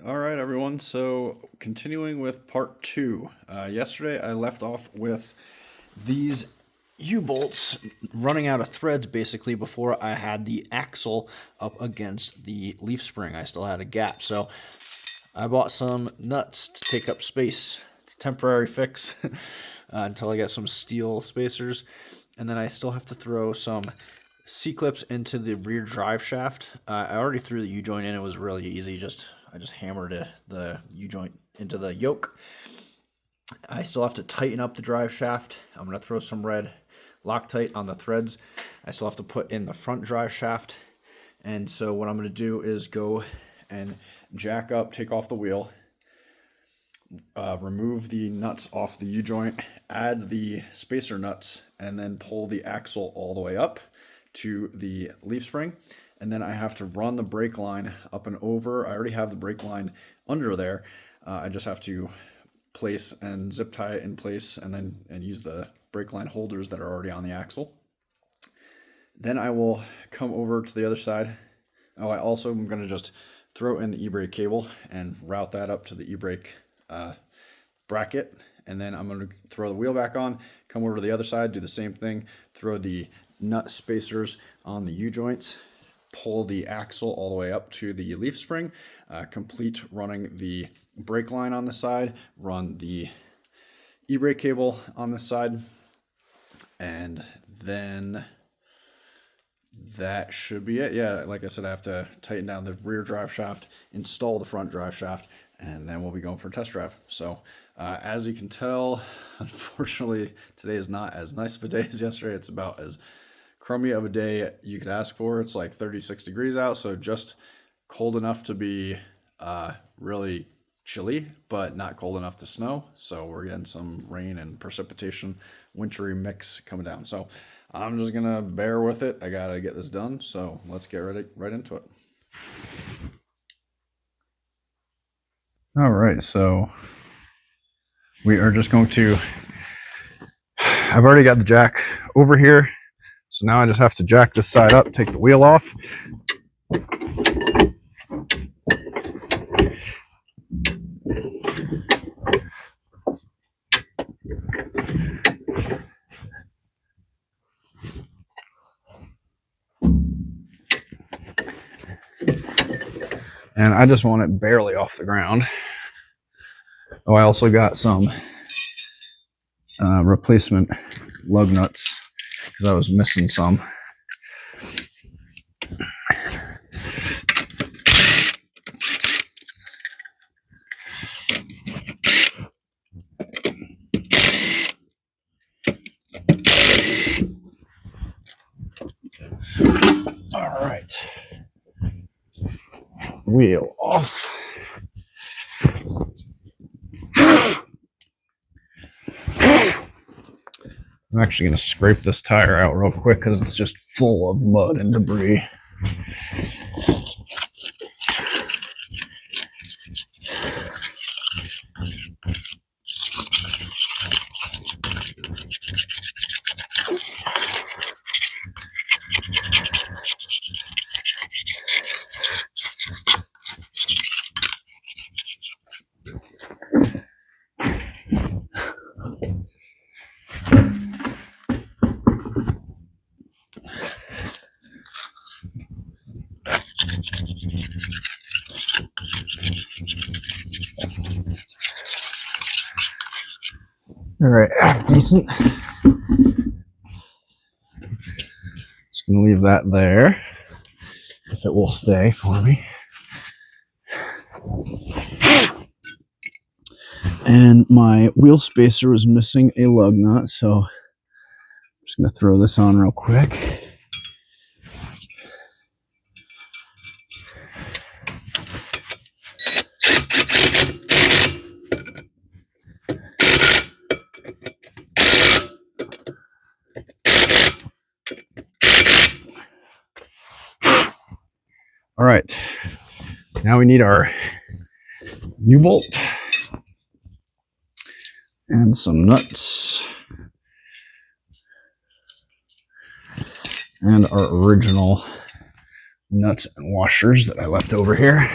All right, everyone. So, continuing with part two. Yesterday, I left off with these U-bolts running out of threads basically before I had the axle up against the leaf spring. I still had a gap. So, I bought some nuts to take up space. It's a temporary fix until I get some steel spacers. And then I still have to throw some C-clips into the rear drive shaft. I already threw the U-joint in. It was really easy. I just hammered the U-joint into the yoke. I still have to tighten up the drive shaft. I'm going to throw some red Loctite on the threads. I still have to put in the front drive shaft. And so what I'm going to do is go and jack up, take off the wheel, remove the nuts off the U-joint, add the spacer nuts, and then pull the axle all the way up to the leaf spring. And then I have to run the brake line up and over. I already have the brake line under there. I just have to place and zip tie it in place and use the brake line holders that are already on the axle. Then I will come over to the other side. Oh, I also am going to just throw in the e-brake cable and route that up to the e-brake bracket. And then I'm going to throw the wheel back on, come over to the other side, do the same thing, throw the nut spacers on the U-joints, pull the axle all the way up to the leaf spring, complete running the brake line on the side, run the e-brake cable on the side, and then that should be it. Yeah, like I said, I have to tighten down the rear drive shaft, install the front drive shaft, and then we'll be going for a test drive. So as you can tell, unfortunately, today is not as nice of a day as yesterday. It's about as crummy of a day you could ask for. It's like 36 degrees out, so just cold enough to be really chilly, but not cold enough to snow. So we're getting some rain and precipitation, wintry mix coming down. So I'm just gonna bear with it. I gotta get this done. So let's get right into it. All right, so we are just going to. I've already got the jack over here, so now I just have to jack this side up, take the wheel off. And I just want it barely off the ground. Oh, I also got some replacement lug nuts because I was missing some. All right. Wheel off. I'm actually going to scrape this tire out real quick because it's just full of mud and debris. All right, half decent. Just gonna leave that there if it will stay for me. And my wheel spacer was missing a lug nut, so I'm just gonna throw this on real quick. All right, now we need our U-bolt and some nuts and our original nuts and washers that I left over here.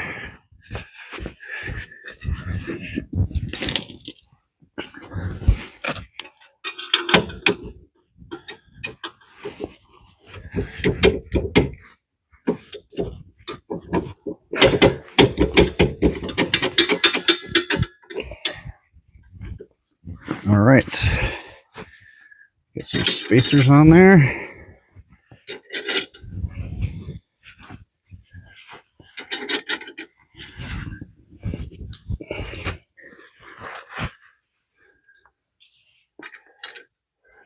spacers on there.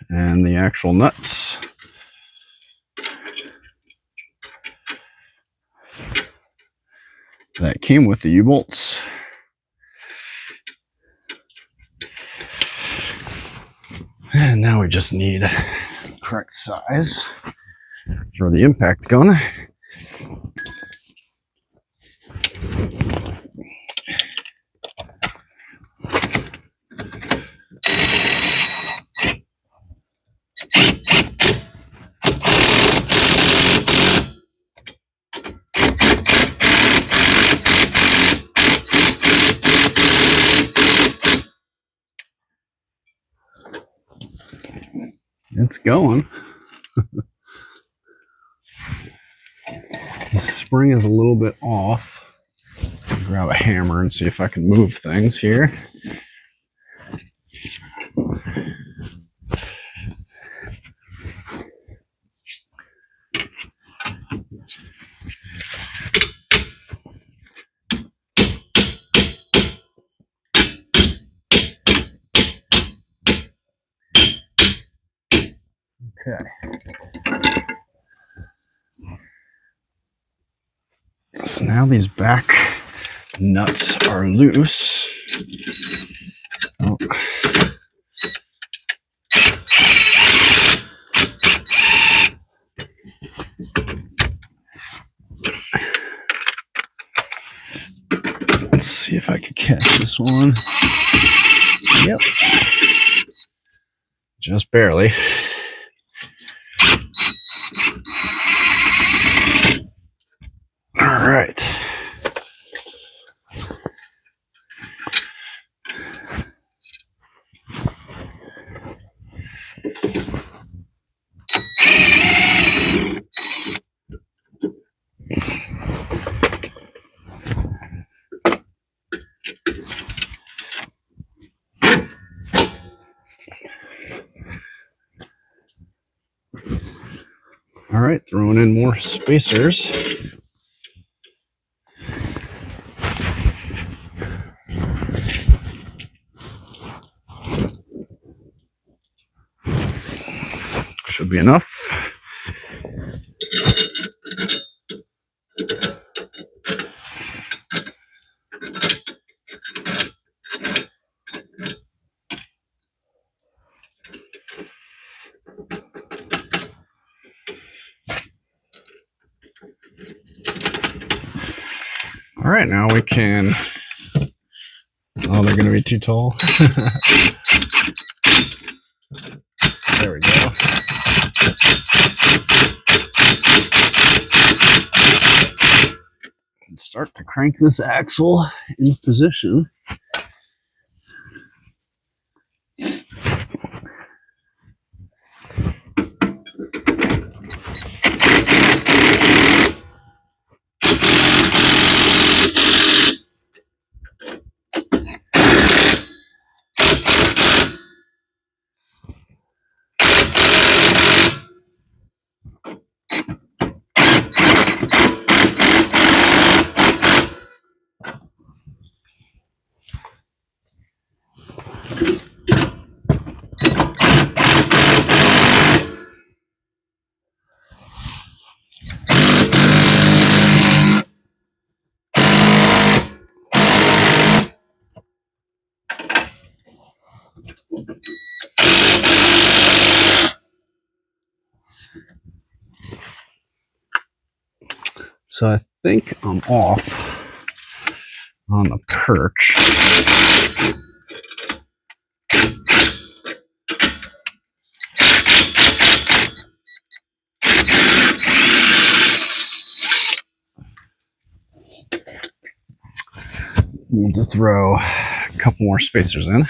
And the actual nuts. That came with the U-bolts. And now we just need the correct size for the impact gun. It's going. The spring is a little bit off. I'll grab a hammer and see if I can move things here. Okay. So now these back nuts are loose. Oh. Let's see if I can catch this one. Yep. Just barely. All right. All right, throwing in more spacers. Should be enough. All right, now we can. Oh, they're going to be too tall. There we go. And start to crank this axle in position. So I think I'm off on the perch. Need to throw a couple more spacers in.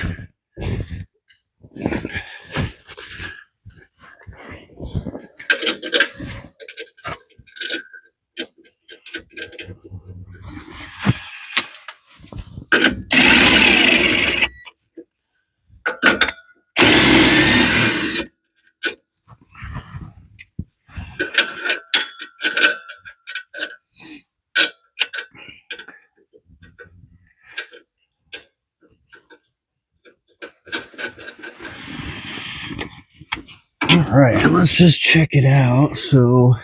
All right, let's just check it out. So,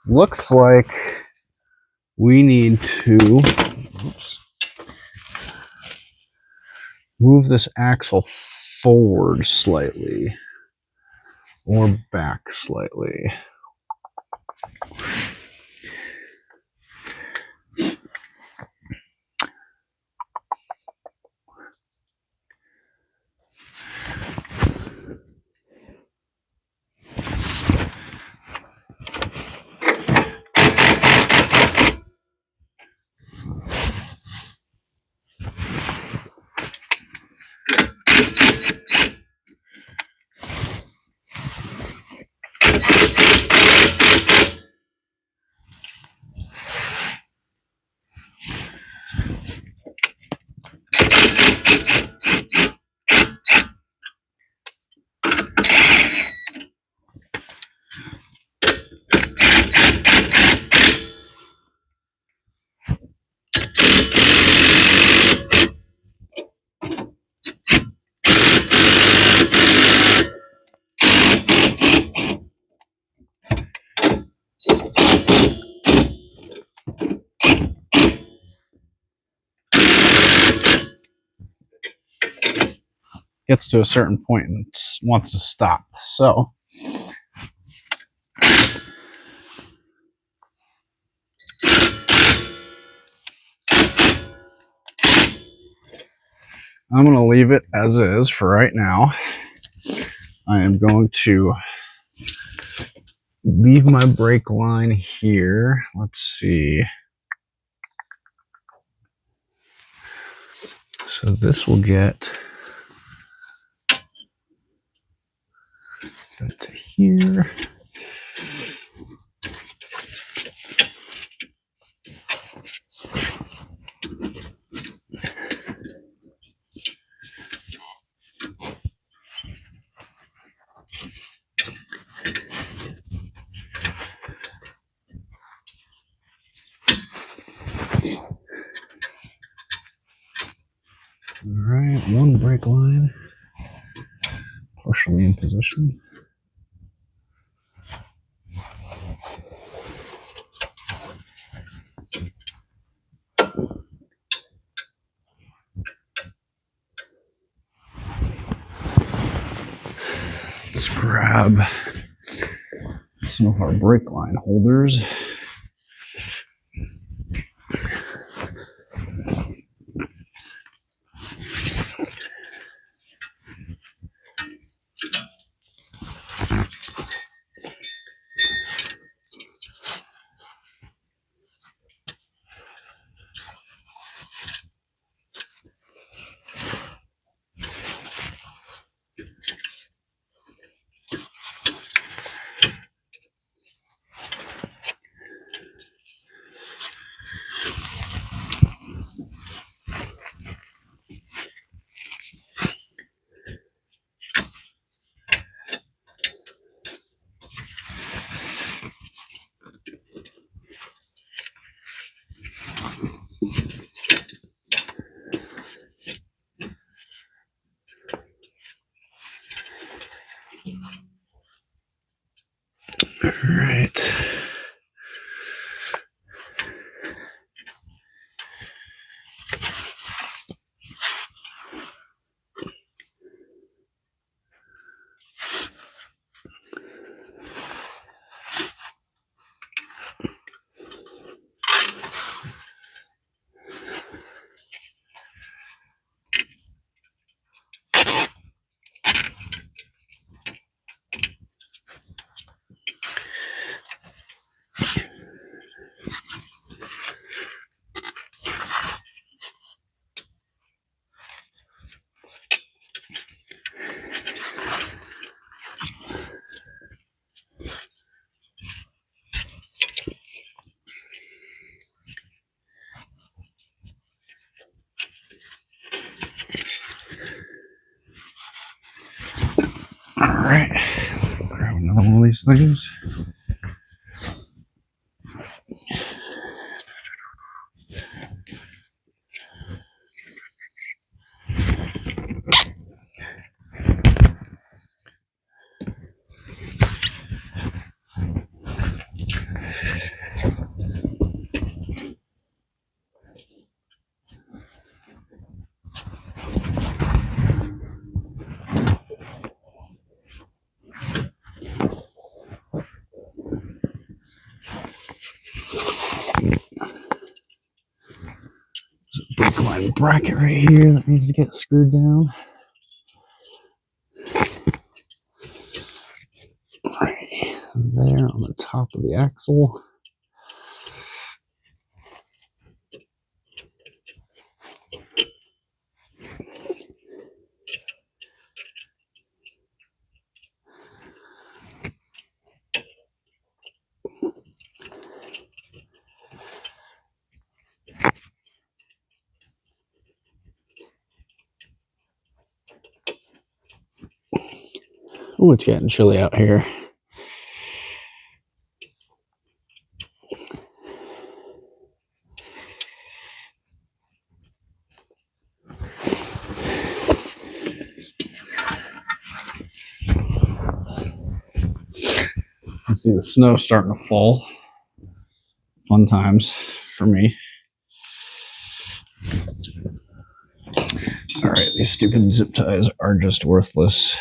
looks like we need to move this axle forward slightly or back slightly. Gets to a certain point and wants to stop. So I'm going to leave it as is for right now. I am going to leave my brake line here. Let's see. So this will get to here. All right, one brake line partially in position. Let's grab some of our brake line holders. All right. All right. Grab another one of these things. line bracket right here that needs to get screwed down. Right there on the top of the axle. Oh, it's getting chilly out here. You see the snow starting to fall. Fun times for me. All right, these stupid zip ties are just worthless.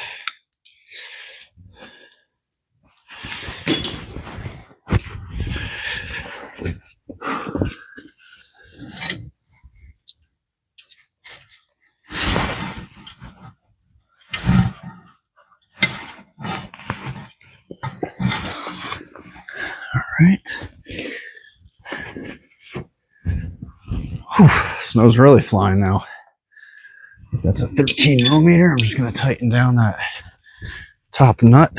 All right. Whew, snow's really flying now. That's a 13 millimeter. I'm just going to tighten down that top nut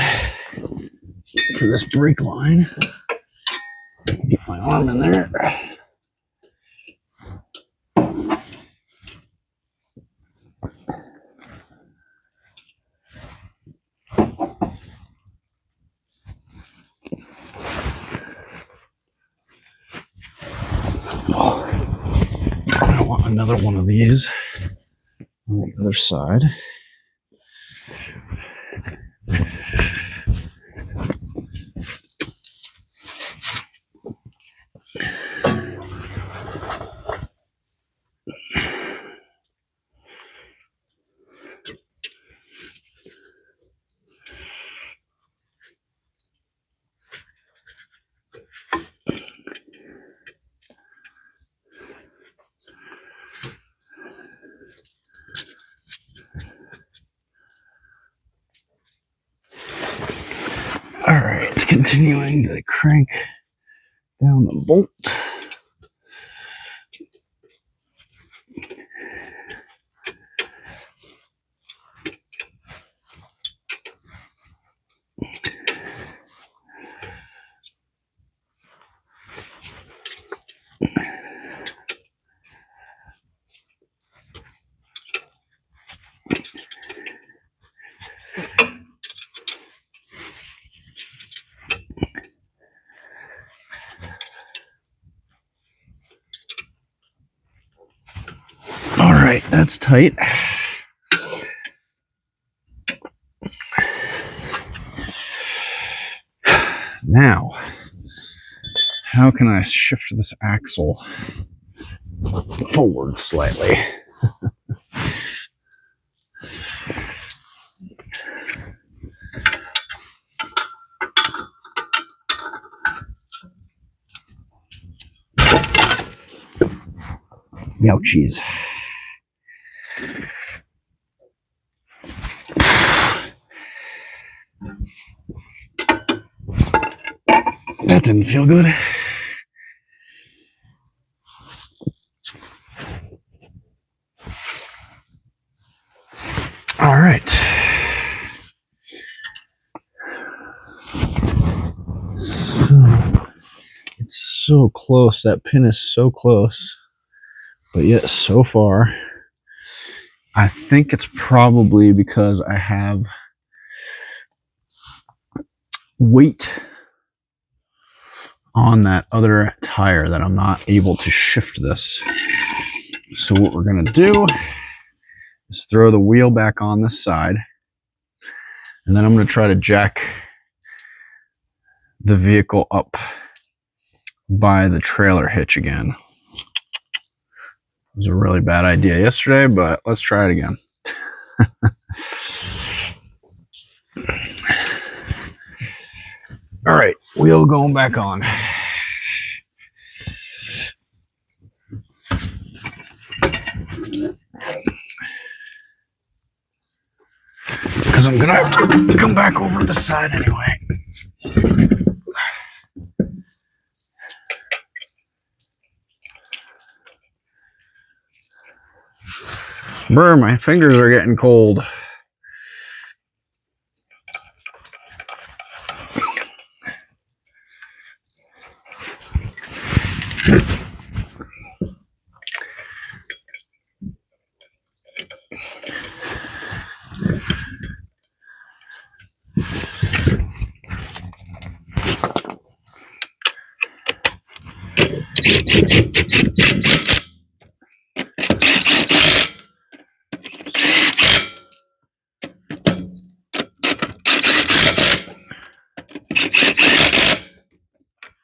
for this brake line. Get my arm in there. Oh, I want another one of these on the other side. All right, continuing to crank down the bolt. All right, that's tight. Now, how can I shift this axle forward slightly? Ouchies. That didn't feel good. All right. It's so close. That pin is so close, but yet so far. I think it's probably because I have weight on that other tire that I'm not able to shift this. So what we're going to do is throw the wheel back on this side, and then I'm going to try to jack the vehicle up by the trailer hitch again. It was a really bad idea yesterday, but let's try it again. All right, wheel going back on. Because I'm gonna have to come back over to the side anyway. Brr, my fingers are getting cold.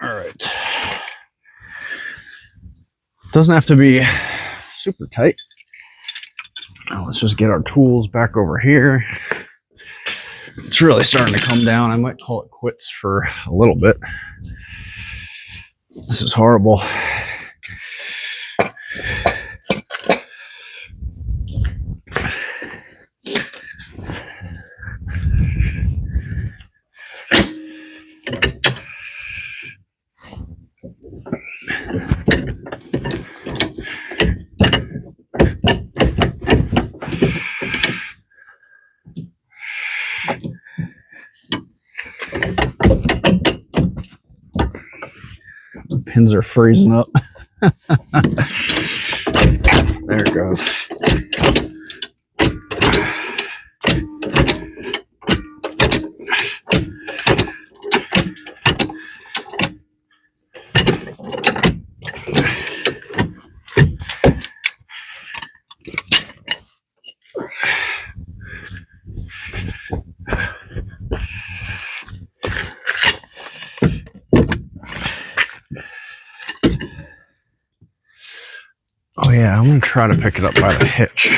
All right. Doesn't have to be super tight. Now let's just get our tools back over here. It's really starting to come down. I might call it quits for a little bit. This is horrible. The pins are freezing up. There it goes. Oh yeah, I'm gonna try to pick it up by the hitch.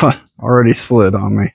Huh, already slid on me.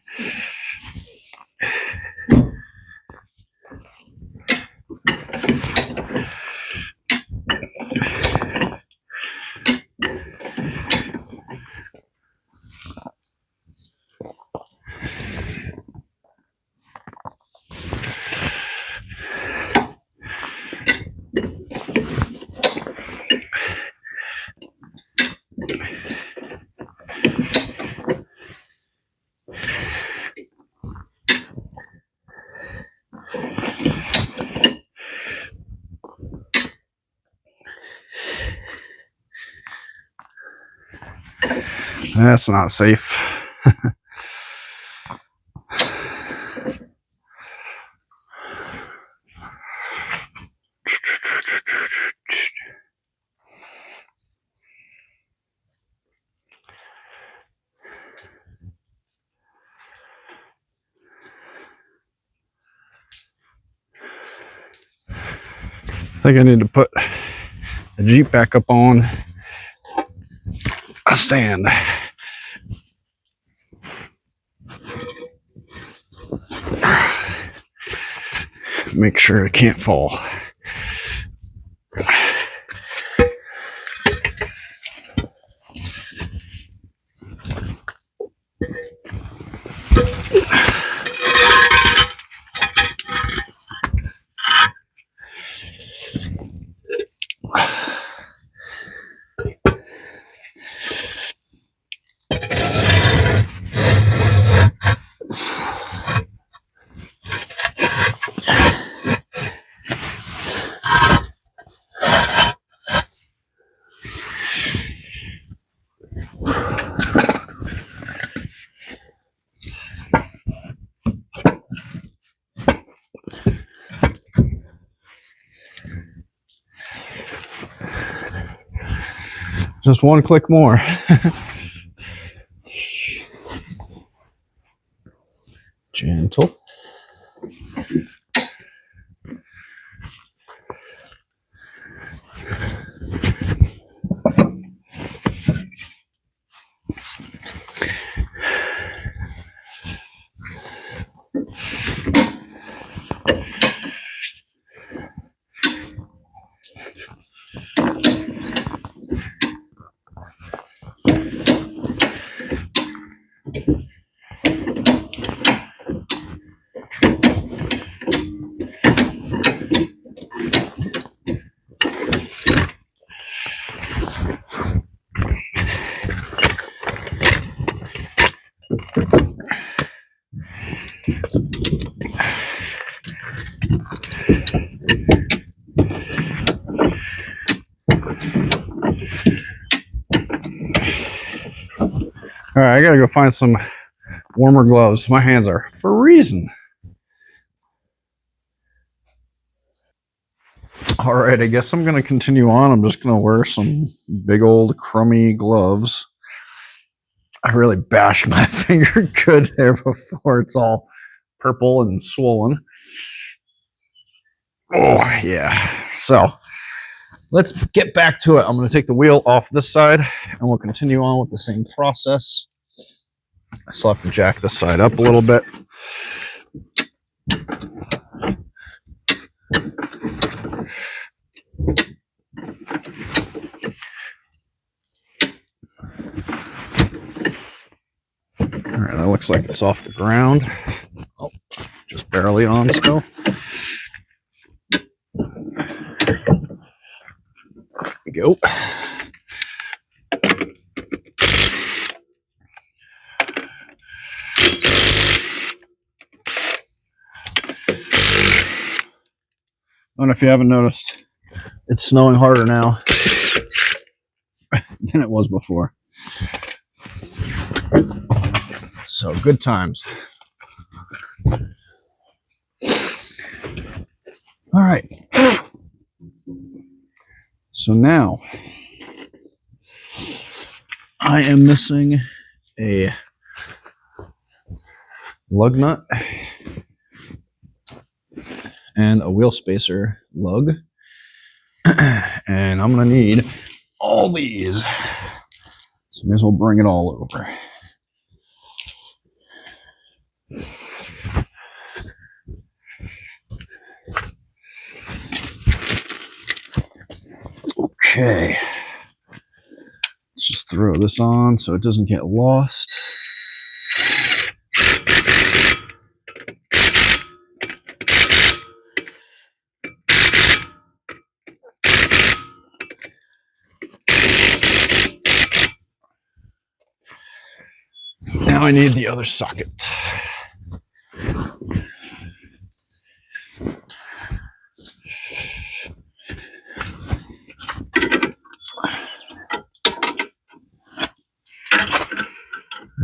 That's not safe. I think I need to put the Jeep back up on a stand. Make sure it can't fall. Just one click more. Gentle. All right, I gotta go find some warmer gloves. My hands are freezing. All right, I guess I'm gonna continue on. I'm just gonna wear some big old crummy gloves. I really bashed my finger good there before it's all purple and swollen. Oh, yeah. So let's get back to it. I'm going to take the wheel off this side and we'll continue on with the same process. I still have to jack this side up a little bit. All right, that looks like it's off the ground. Oh, just barely on still. There we go. I don't know if you haven't noticed, it's snowing harder now than it was before. So good times. All right. So now I am missing a lug nut and a wheel spacer lug. And I'm going to need all these. So may as well bring it all over. Okay. Let's just throw this on so it doesn't get lost. Now I need the other socket.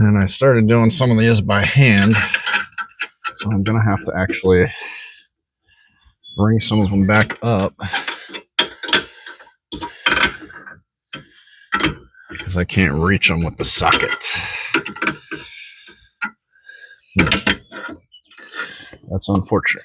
And I started doing some of these by hand, so I'm gonna have to actually bring some of them back up because I can't reach them with the socket. That's unfortunate.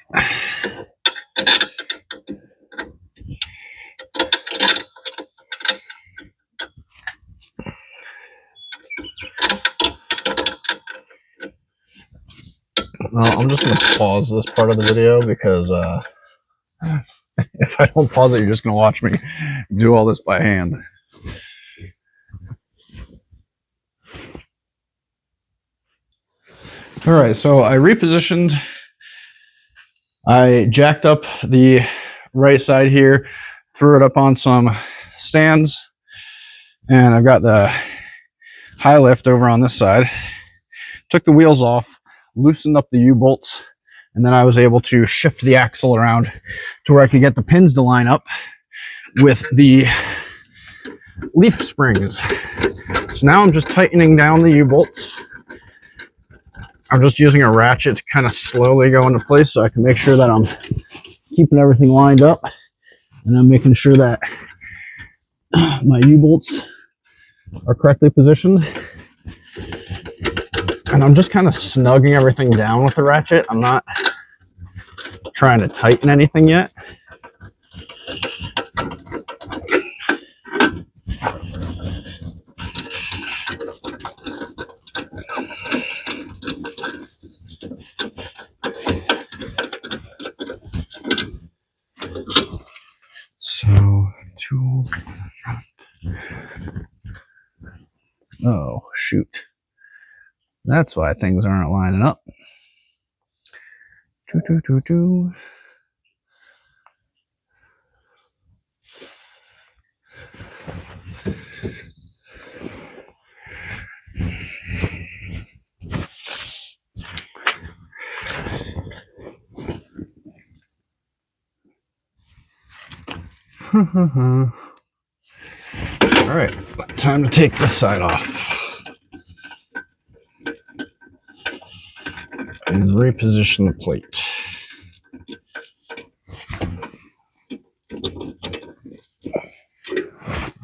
Well, I'm just going to pause this part of the video because if I don't pause it, you're just going to watch me do all this by hand. All right, so I repositioned. I jacked up the right side here, threw it up on some stands, and I've got the high lift over on this side. Took the wheels off, loosened up the U-bolts, and then I was able to shift the axle around to where I could get the pins to line up with the leaf springs. So now I'm just tightening down the U-bolts. I'm just using a ratchet to kind of slowly go into place so I can make sure that I'm keeping everything lined up, and I'm making sure that my U-bolts are correctly positioned. And I'm just kind of snugging everything down with the ratchet. I'm not trying to tighten anything yet. So, tools to the front. Oh, shoot. That's why things aren't lining up. All right, time to take this side off and reposition the plate.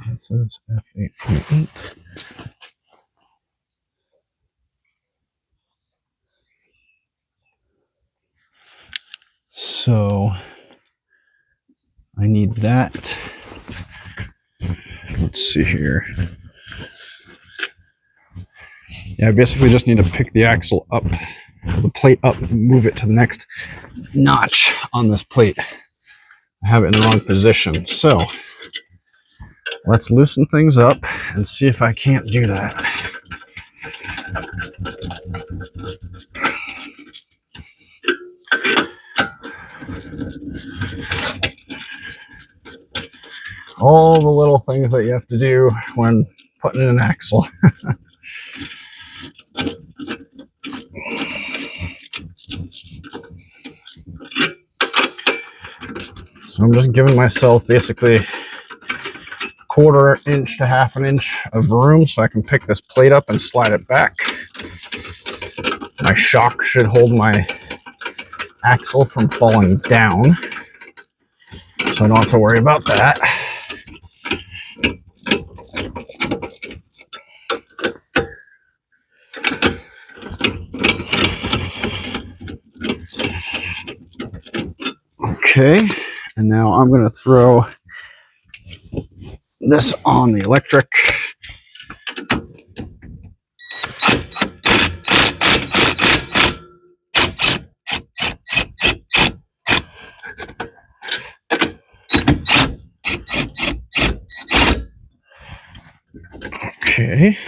It says f8.8. So I need that. Let's see here. Yeah, I basically just need to pick the axle up, the plate up, and move it to the next notch on this plate. I have it in the wrong position. So let's loosen things up and see if I can't do that. All the little things that you have to do when putting in an axle. So I'm just giving myself basically a 1/4 inch to 1/2 inch of room so I can pick this plate up and slide it back. My shock should hold my axle from falling down, so I don't have to worry about that. Okay, and now I'm going to throw this on the electric. Okay.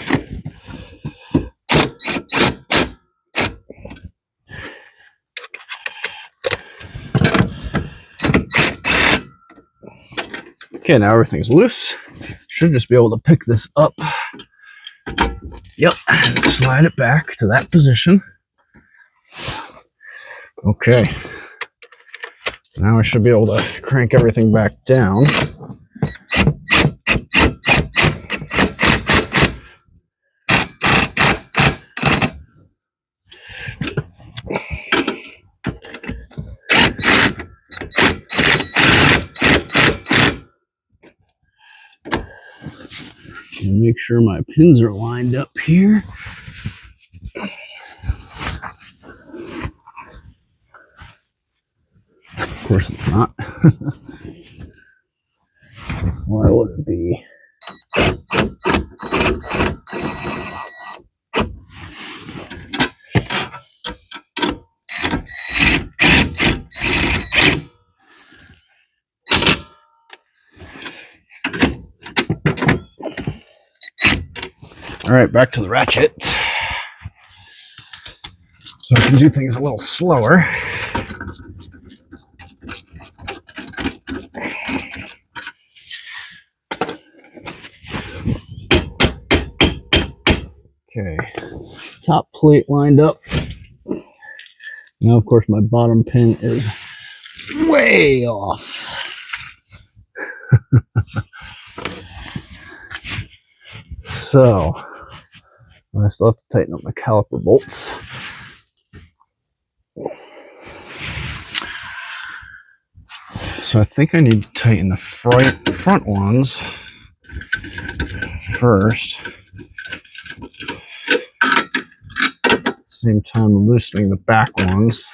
Okay, now everything's loose. Should just be able to pick this up. Yep, and slide it back to that position. Okay. Now I should be able to crank everything back down. And make sure my pins are lined up here. Of course it's not. Why would it be? All right, back to the ratchet. So I can do things a little slower. Okay, top plate lined up. Now, of course, my bottom pin is way off. So, I still have to tighten up my caliper bolts. So I think I need to tighten the front ones first. At the same time loosening the back ones.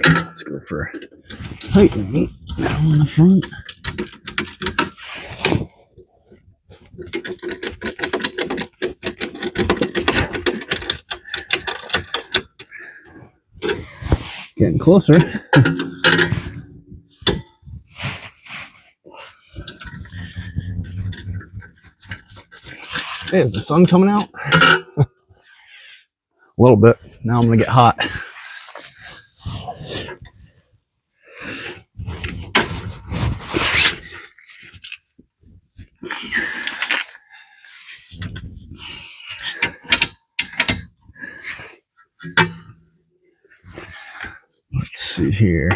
Let's go for tightening down the front. Getting closer. Hey, is the sun coming out? A little bit. Now I'm gonna get hot. Let's see here.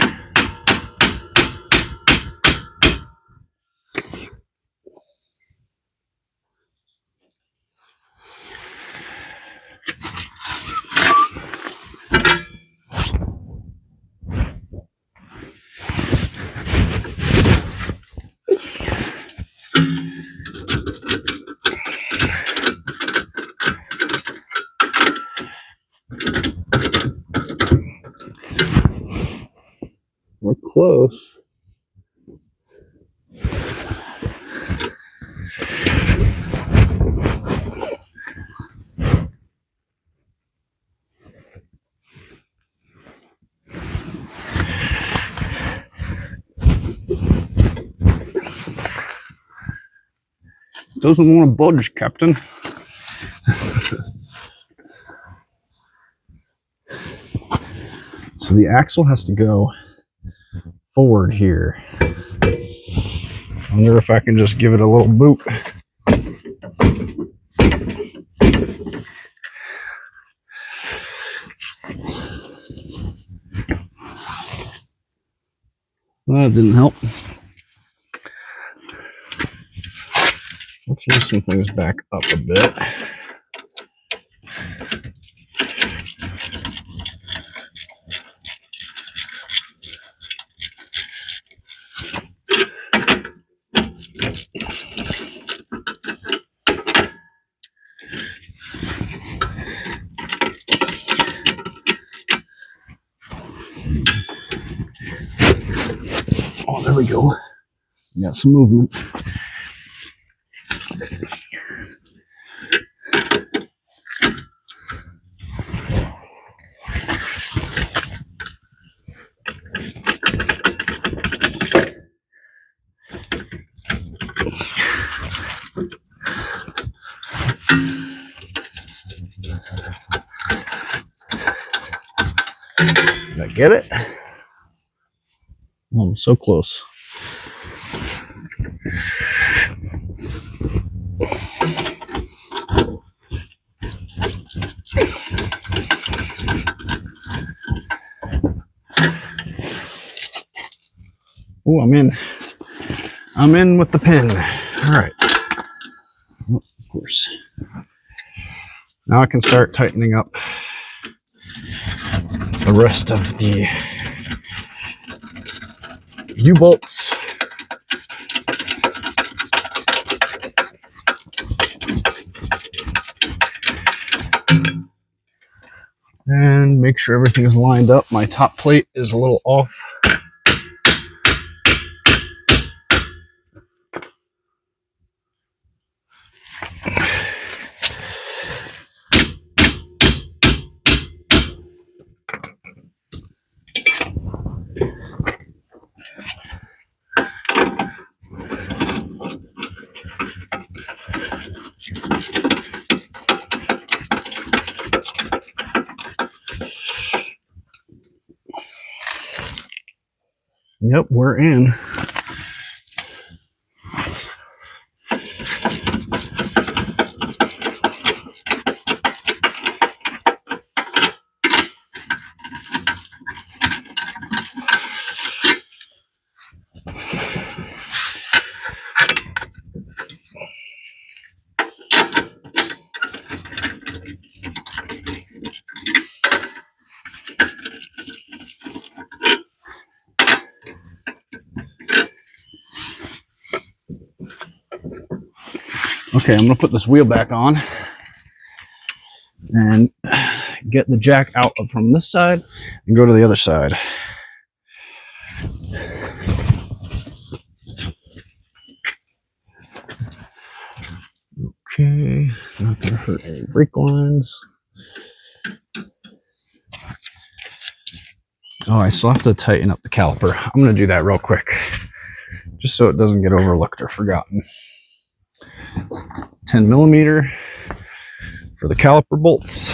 We're close. Doesn't want to budge, Captain. So the axle has to go forward here. I wonder if I can just give it a little boot. Well, that didn't help. Let's loosen things back up a bit. Oh, there we go. We got some movement. Did I get it? Oh, I'm so close. Oh, I'm in. I'm in with the pin. All right. Oh, of course. Now I can start tightening up the rest of the U-bolts. And make sure everything is lined up. My top plate is a little off. Yep, we're in. Okay, I'm gonna put this wheel back on and get the jack out from this side and go to the other side. Okay, not gonna hurt any brake lines. Oh, I still have to tighten up the caliper. I'm gonna do that real quick, just so it doesn't get overlooked or forgotten. 10 millimeter for the caliper bolts.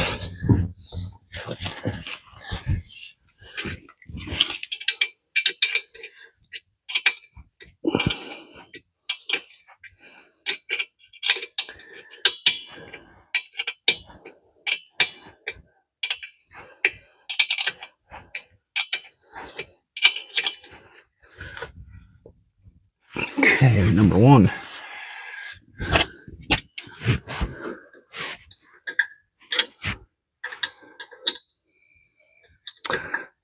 Okay, number one.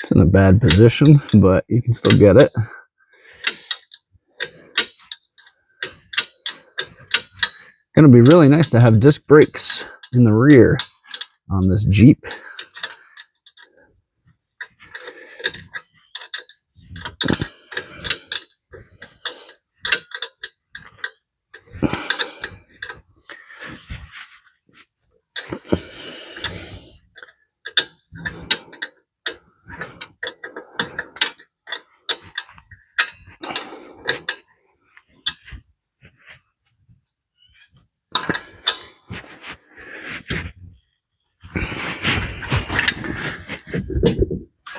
It's in a bad position, but you can still get it. Gonna be really nice to have disc brakes in the rear on this Jeep.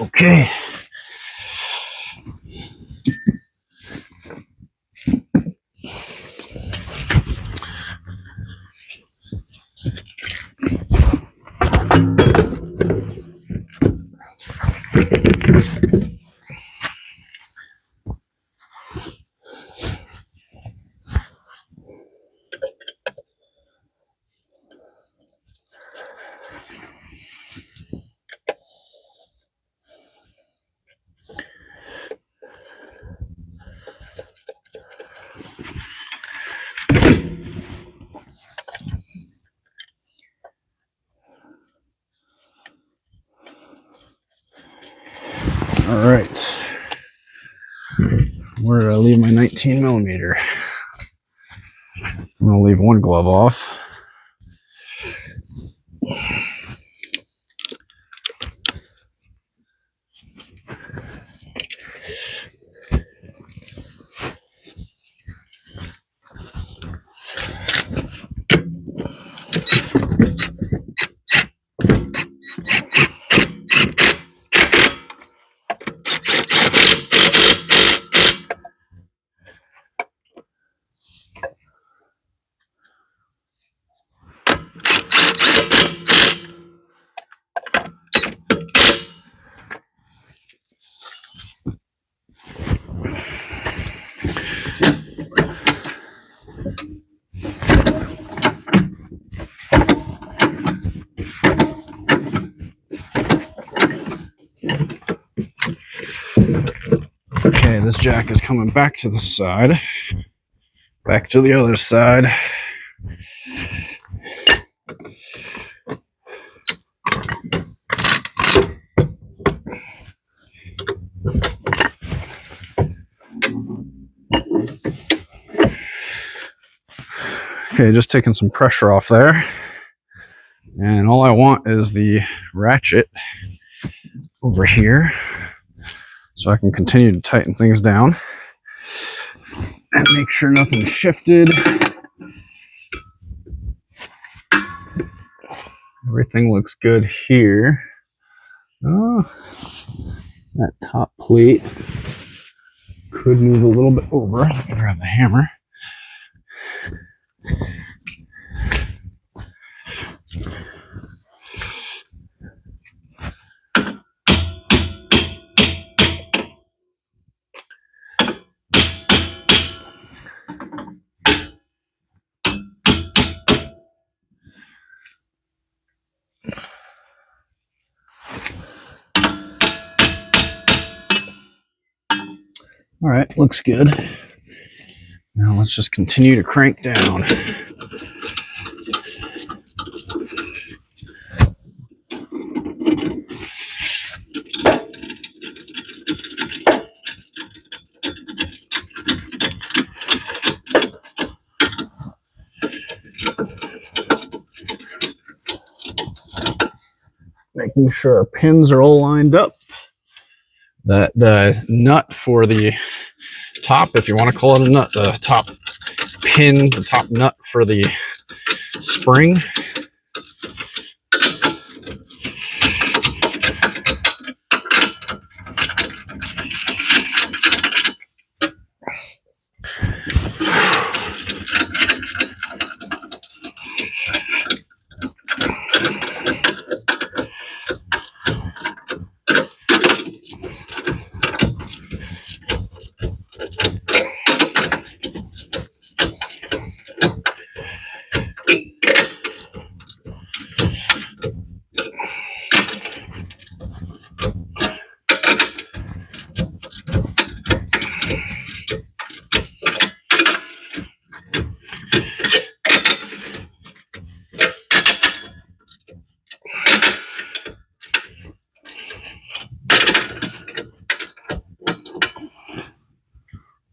Okay. All right. Where did I leave my 19 millimeter? I'm gonna leave one glove off. Okay, this jack is coming back to the side. Back to the other side. Okay, just taking some pressure off there. And all I want is the ratchet over here so I can continue to tighten things down and make sure nothing's shifted. Everything looks good here. Oh, that top plate could move a little bit over. Let me grab the hammer. All right, looks good. Now let's just continue to crank down. Making sure our pins are all lined up. The nut for the top, if you want to call it a nut, the top pin, the top nut for the spring.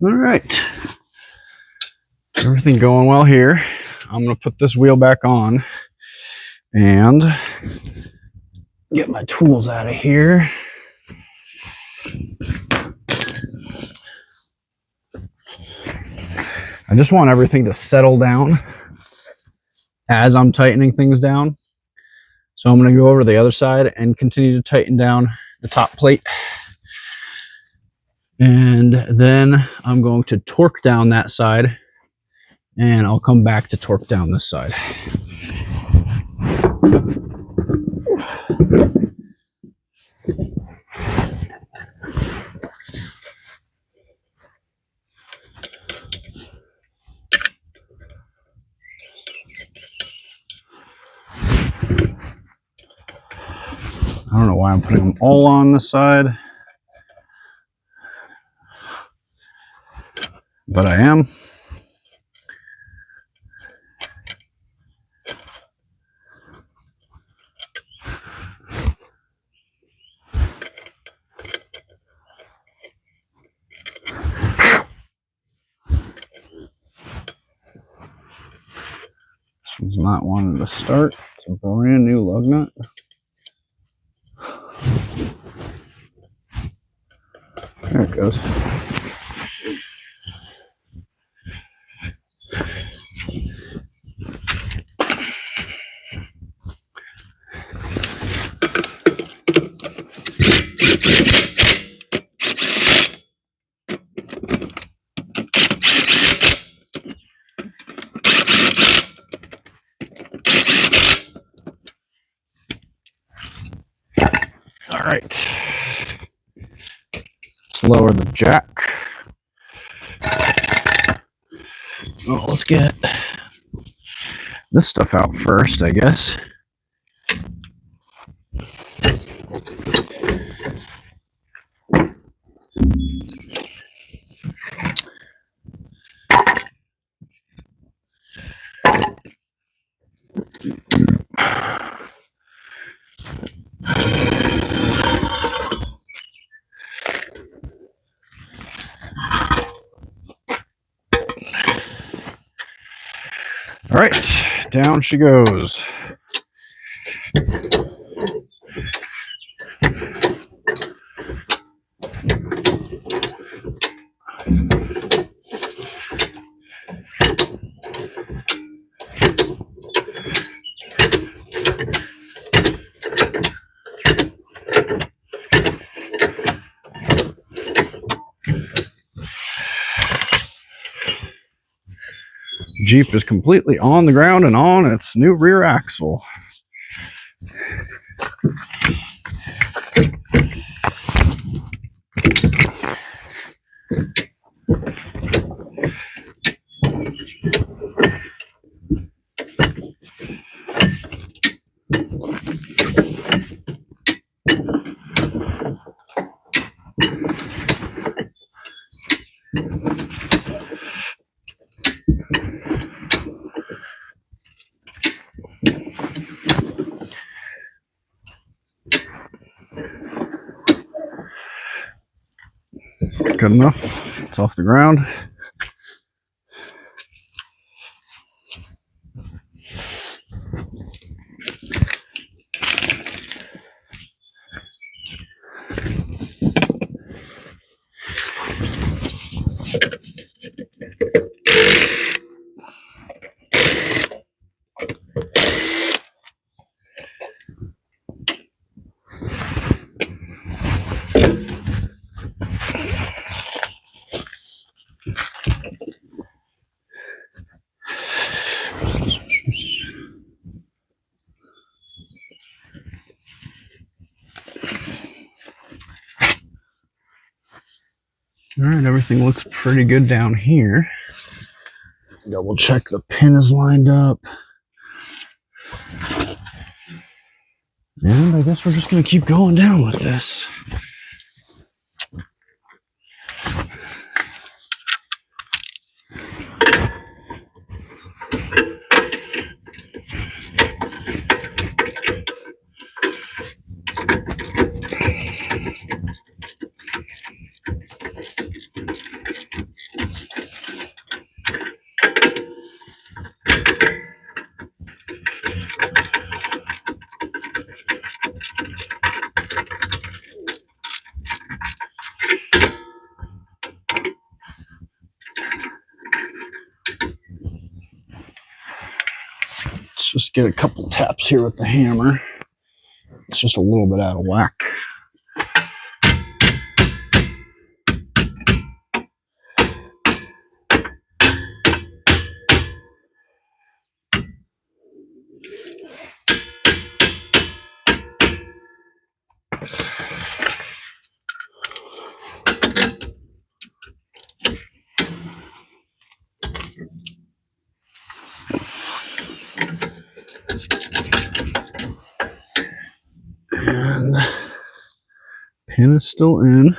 All right, everything going well here. I'm going to put this wheel back on and get my tools out of here. I just want everything to settle down as I'm tightening things down. So I'm going to go over to the other side and continue to tighten down the top plate. And then I'm going to torque down that side, and I'll come back to torque down this side. I don't know why I'm putting them all on this side, but I am. This one's not wanting to start. It's a brand new lug nut. There it goes. All right. Let's lower the jack. Oh, let's get this stuff out first, I guess. All right, down she goes. Jeep is completely on the ground and on its new rear axle. Good enough. It's off the ground. All right, everything looks pretty good down here. Double check the pin is lined up. And I guess we're just going to keep going down with this. Let's just get a couple taps here with the hammer. It's just a little bit out of whack. And pin is still in.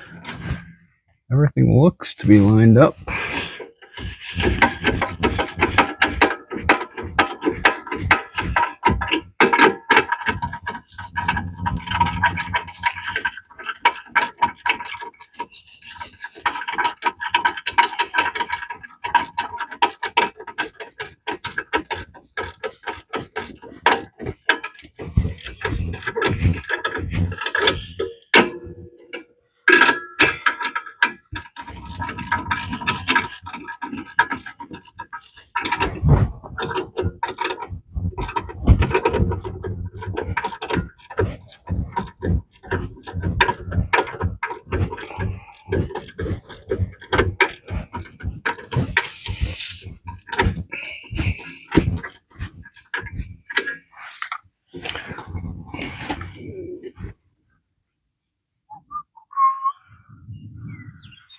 Everything looks to be lined up.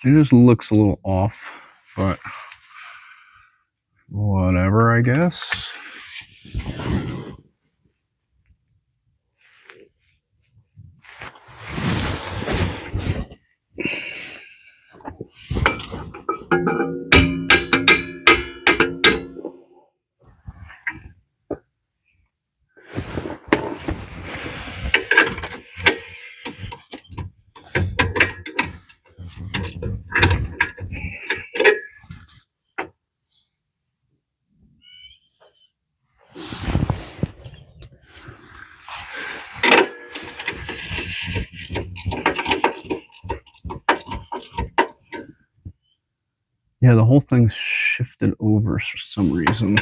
It just looks a little off, but whatever, I guess. Yeah, the whole thing's shifted over for some reason.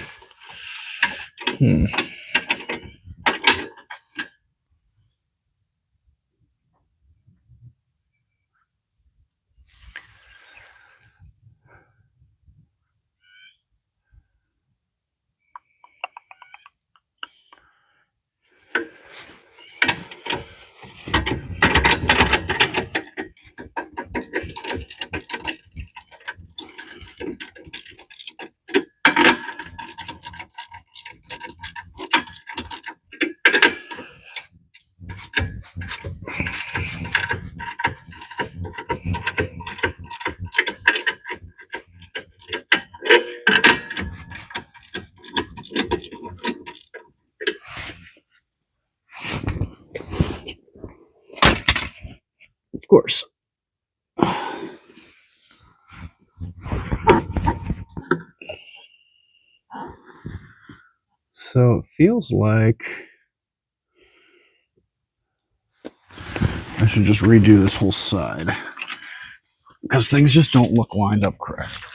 Of course. So it feels like I should just redo this whole side because things just don't look lined up correctly.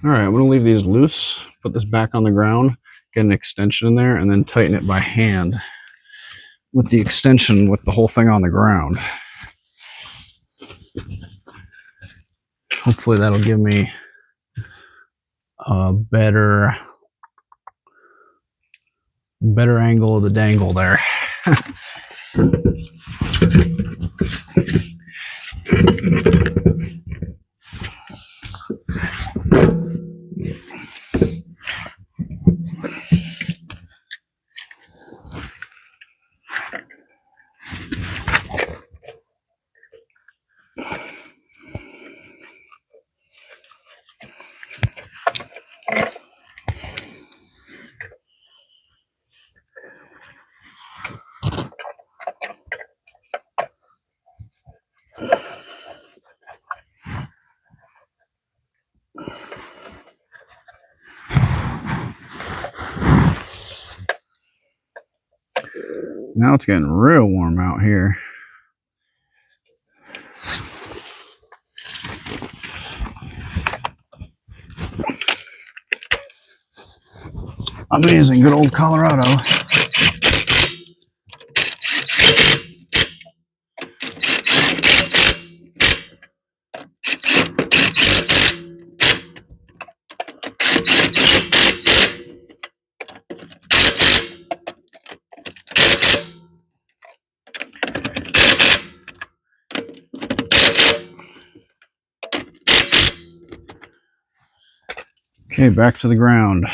All right, I'm going to leave these loose, put this back on the ground, get an extension in there, and then tighten it by hand with the extension with the whole thing on the ground. Hopefully that'll give me a better angle of the dangle there. Now it's getting real warm out here. Amazing, good old Colorado. Okay, back to the ground.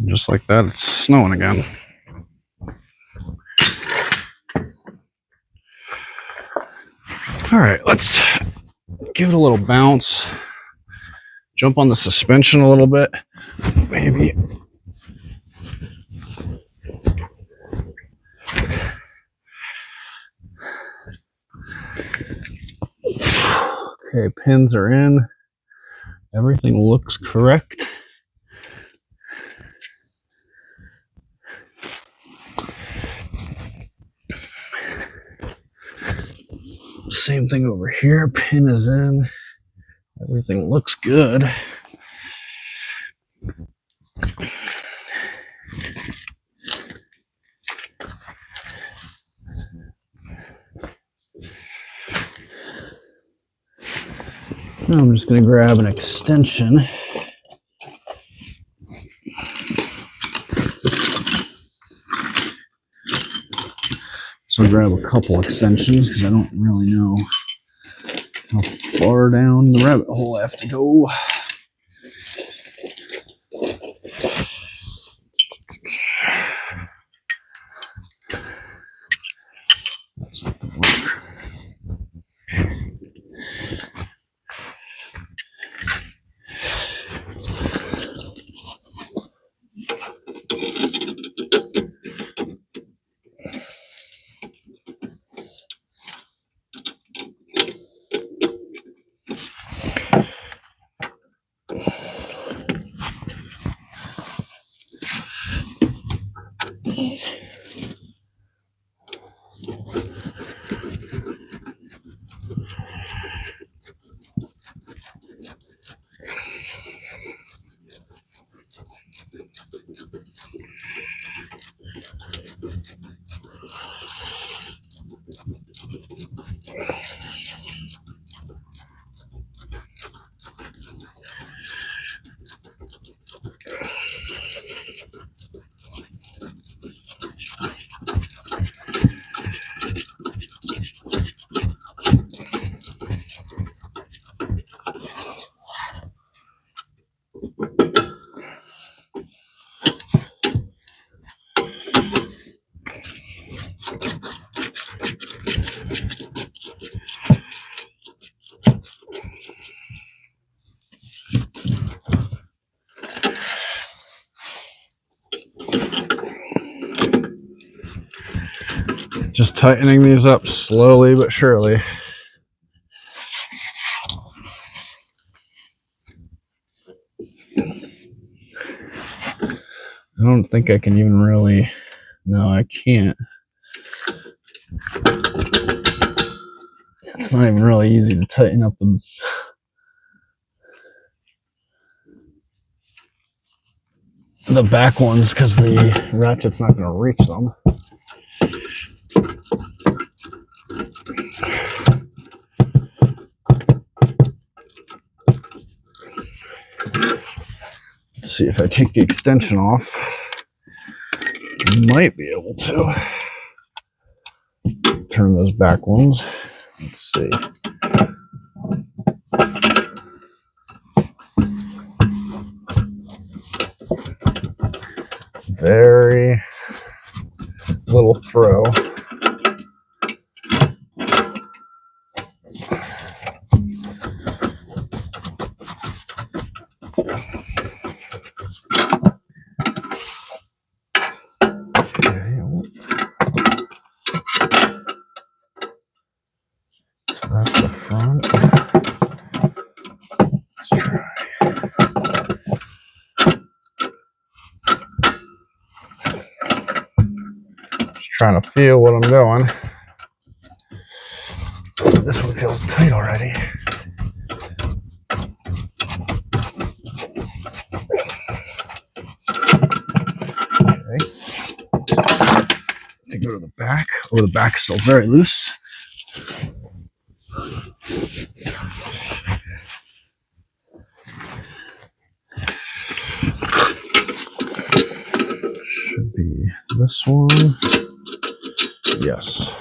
Just like that, it's snowing again. All right, let's give it a little bounce. Jump on the suspension a little bit, maybe. Okay, pins are in. Everything looks correct. Same thing over here. Pin is in. Everything looks good. Now I'm just going to grab an extension. So I'll grab a couple extensions because I don't really know how far down the rabbit hole I have to go. That's not going to work. Just tightening these up slowly but surely. I don't think I can even really, no, I can't. It's not even really easy to tighten up the back ones because the ratchet's not going to reach them. Let's see if I take the extension off. I might be able to turn those back ones. Let's see. Very little throw. That's the front. Let's try. Just trying to feel what I'm doing. This one feels tight already. Okay. To go to the back. Oh, the back's still very loose. Should be this one. Yes.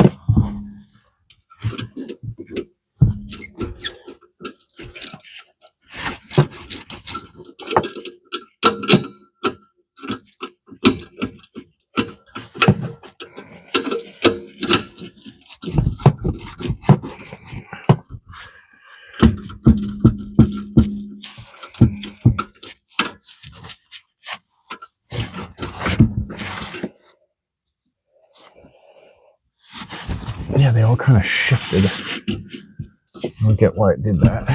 Yeah, they all kind of shifted. I don't get why it did that.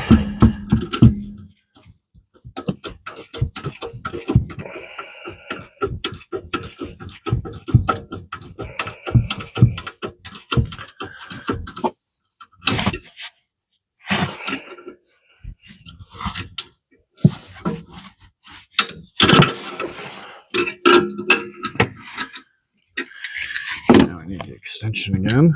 Now I need the extension again.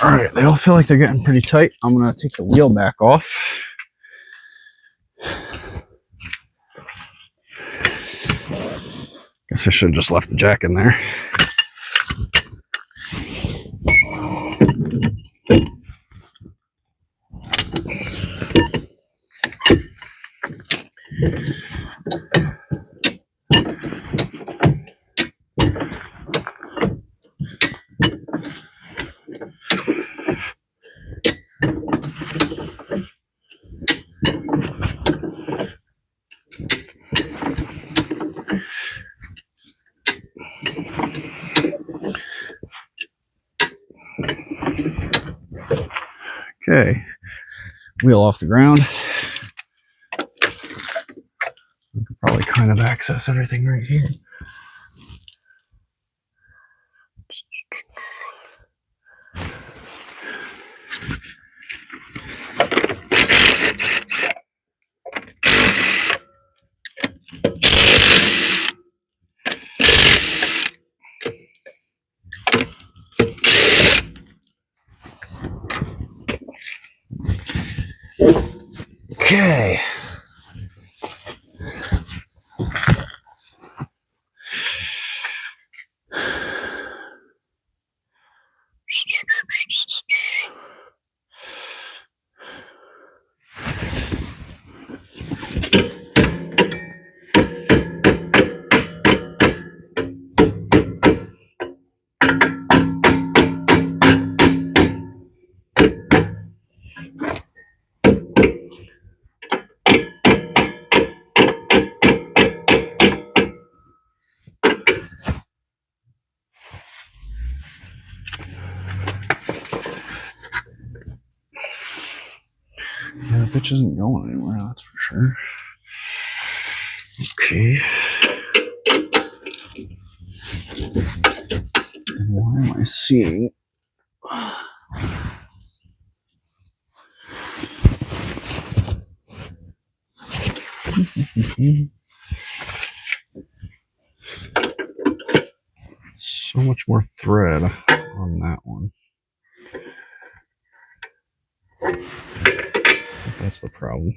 All right, they all feel like they're getting pretty tight. I'm gonna take the wheel back off. Guess I should have just left the jack in there. Okay, wheel off the ground. I could probably kind of access everything right here. Okay. Yeah, the bitch isn't going anywhere, that's for sure. Okay. Why am I seeing? So much more thread on that one. That's the problem.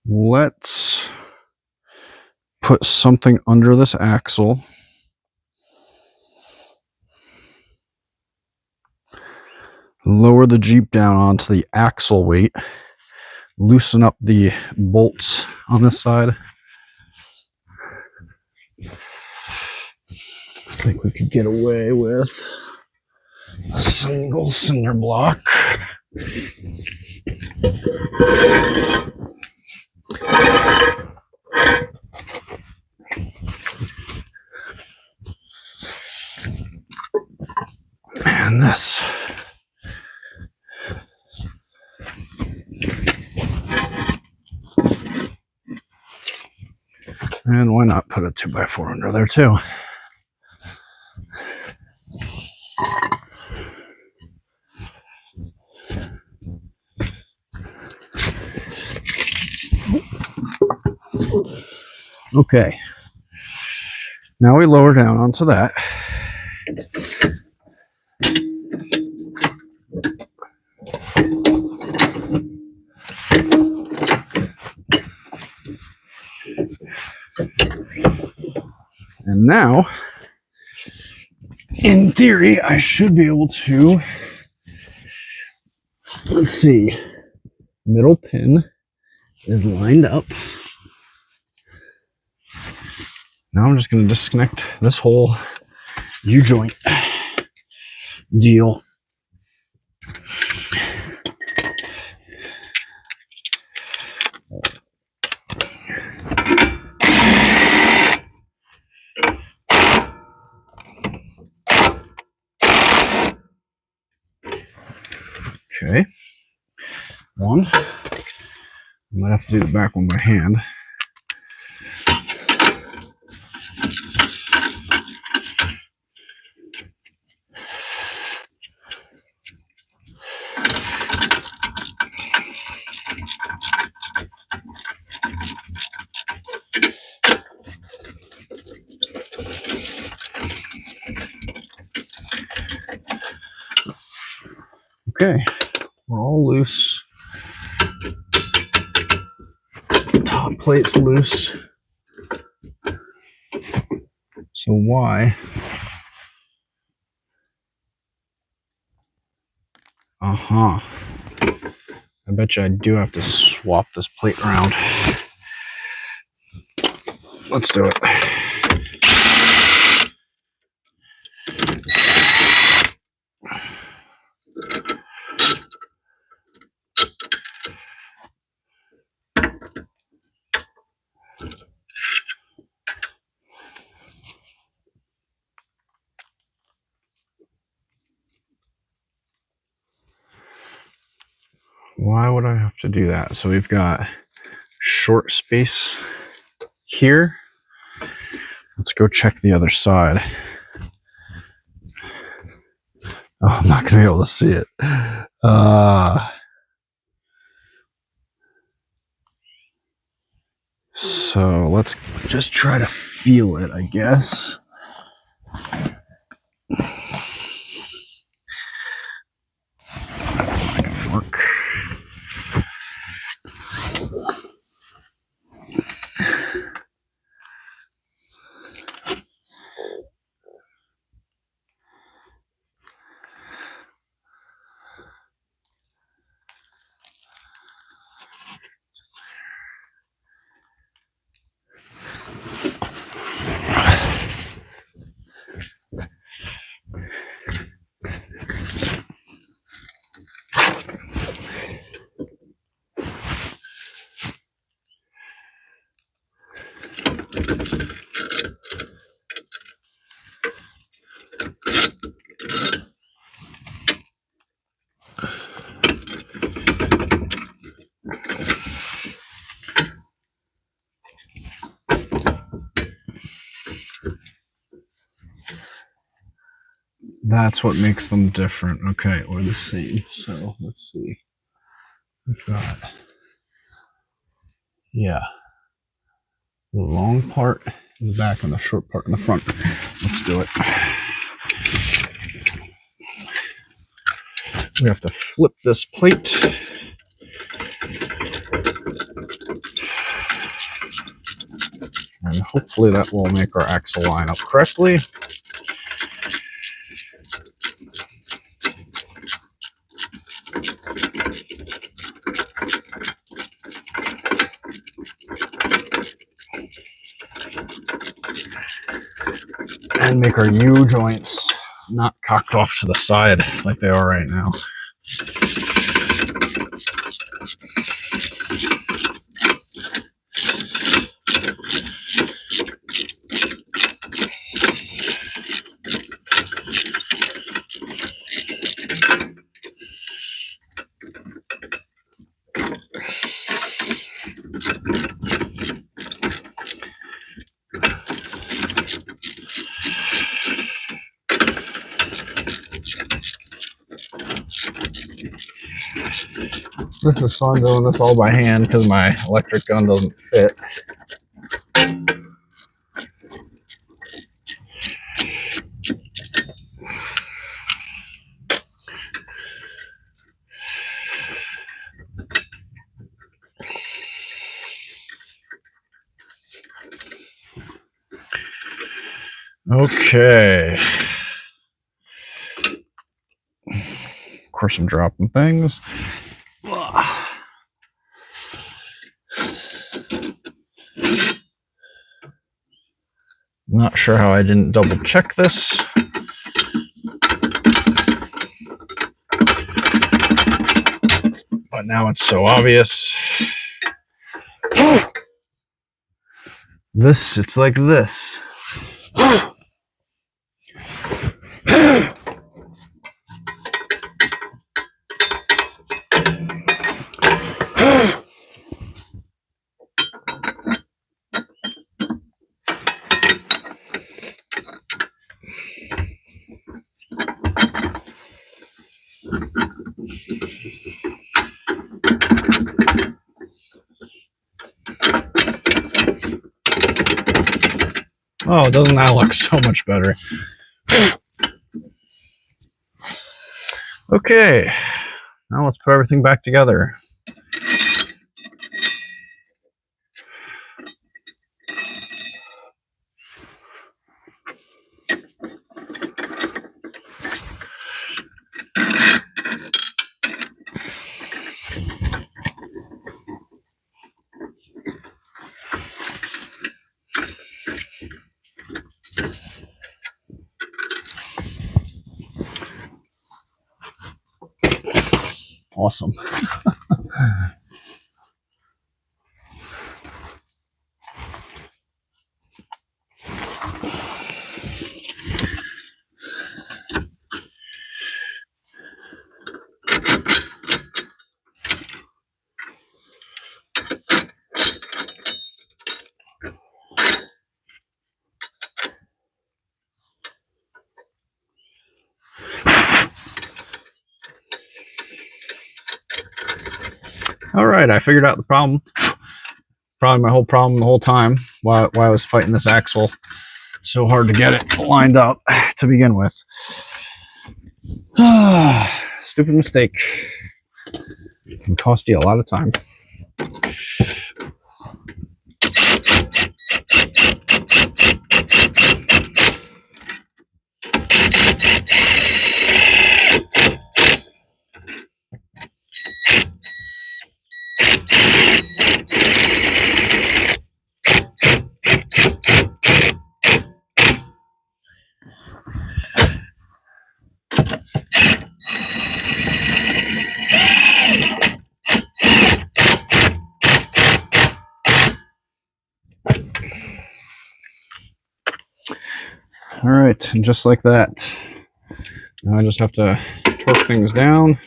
Let's put something under this axle. Lower the Jeep down onto the axle weight. Loosen up the bolts on this side. I think we could get away with a single cinder block. And this. And why not put a 2x4 under there too? Okay. Now we lower down onto that. And now, in theory, I should be able to, let's see, middle pin is lined up. Now I'm just going to disconnect this whole U-joint deal. Okay. One. I might have to do the back one by hand. Okay, we're all loose. Top plate's loose. So why? Uh-huh. I bet you I do have to swap this plate around. Let's do it. Why would I have to do that? So we've got short space here Let's go check the other side. Oh, I'm not going to be able to see it. So let's just try to feel it, I guess. That's not going to work. That's what makes them different. Okay, or the same. So let's see. We've got, yeah, the long part in the back and the short part in the front. Let's do it. We have to flip this plate. And hopefully that will make our axle line up correctly. And make our U joints not cocked off to the side like they are right now. This is fun doing this all by hand because my electric gun doesn't fit. Okay. Of course, I'm dropping things. Not sure how I didn't double check this. But now it's so obvious. It's like this. Oh, doesn't that look so much better? Okay, now let's put everything back together. Awesome. All right, I figured out the problem. Probably my whole problem the whole time. Why I was fighting this axle so hard to get it lined up to begin with. Stupid mistake. It can cost you a lot of time. All right, and just like that, now I just have to torque things down.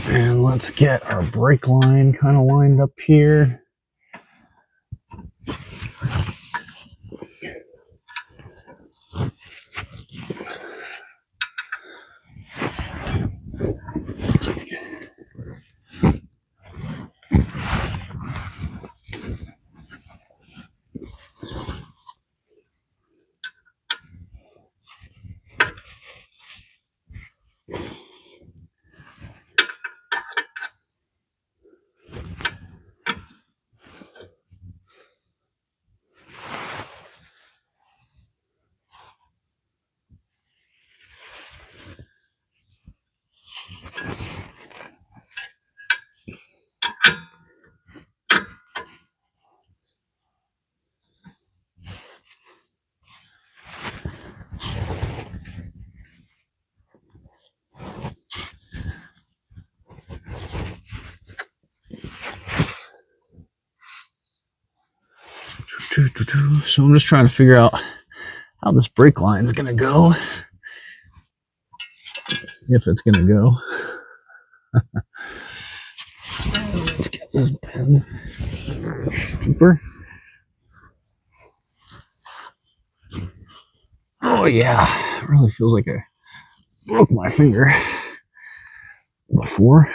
And let's get our brake line kind of lined up here. So I'm just trying to figure out how this brake line is going to go. If it's going to go. Let's get this pen deeper. Oh yeah, it really feels like I broke my finger before.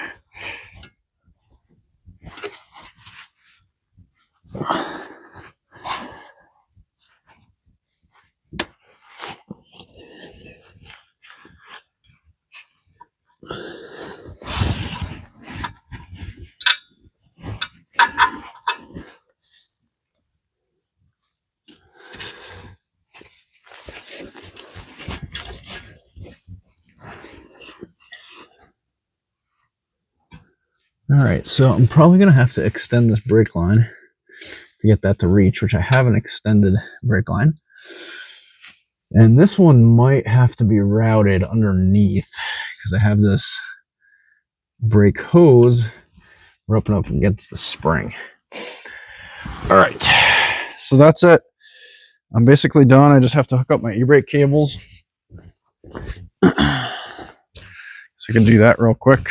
All right, so I'm probably going to have to extend this brake line to get that to reach, which I have an extended brake line. And this one might have to be routed underneath because I have this brake hose roping up against the spring. All right, so that's it. I'm basically done. I just have to hook up my e-brake cables. So I can do that real quick.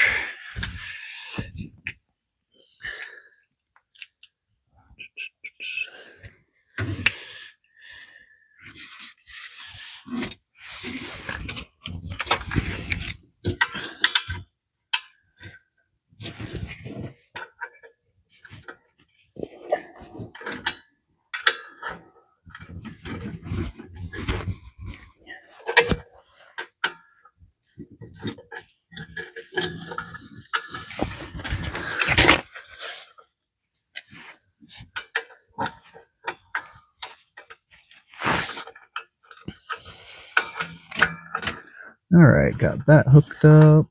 All right, got that hooked up.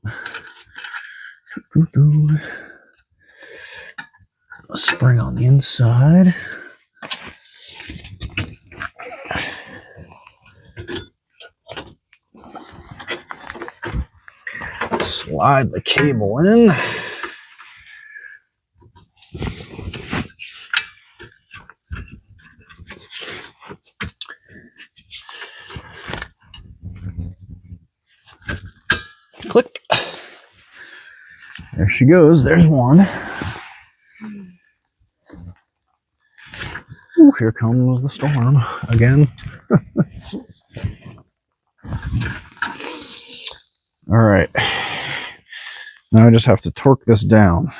A spring on the inside. slide the cable in. Click. There she goes. There's one. Ooh, here comes the storm again. All right. Now I just have to torque this down.